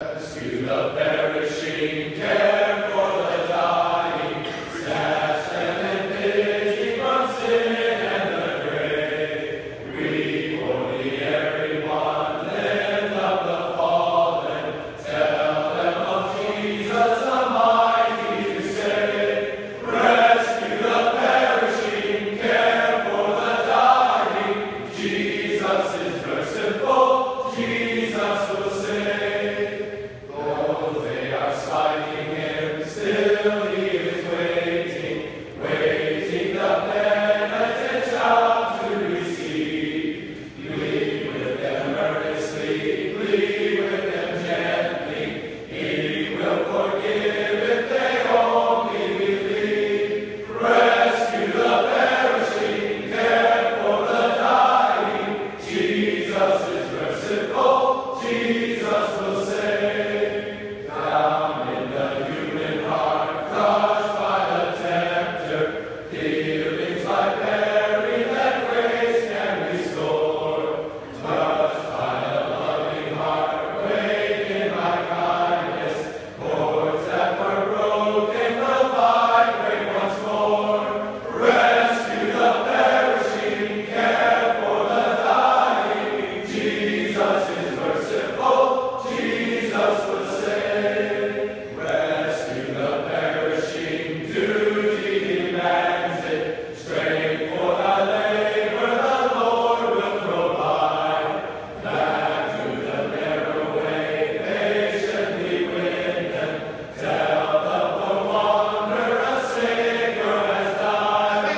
Rescue the perishing, care for the dying, snatch them in pity from sin and the grave. Grieve for the erring one, lift up the fallen, tell them of Jesus the mighty to save. Rescue the perishing, care for the dying, Jesus is merciful, Jesus will save. Still he is waiting, waiting the penitent child to receive. Plead with them earnestly, plead with them gently. He will forgive if they only believe. Rescue the perishing, care for the dying. Jesus is merciful, Jesus will save. Down in the human heart, crushed by the tempter, feelings like Mary that grace can restore. Touched by a loving heart, wakened by kindness, chords that were broken will vibrate once more. Rescue the perishing, care for the dying. Jesus is merciful, Jesus will save. Rescue the perishing, duty demands it. Strength for the labor the Lord will provide. Back to the narrow way, patiently win them. Tell the poor wanderer a Savior has died.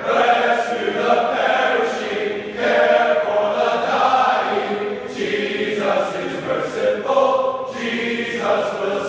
Rescue the perishing, care for the dying. Jesus is merciful, Jesus will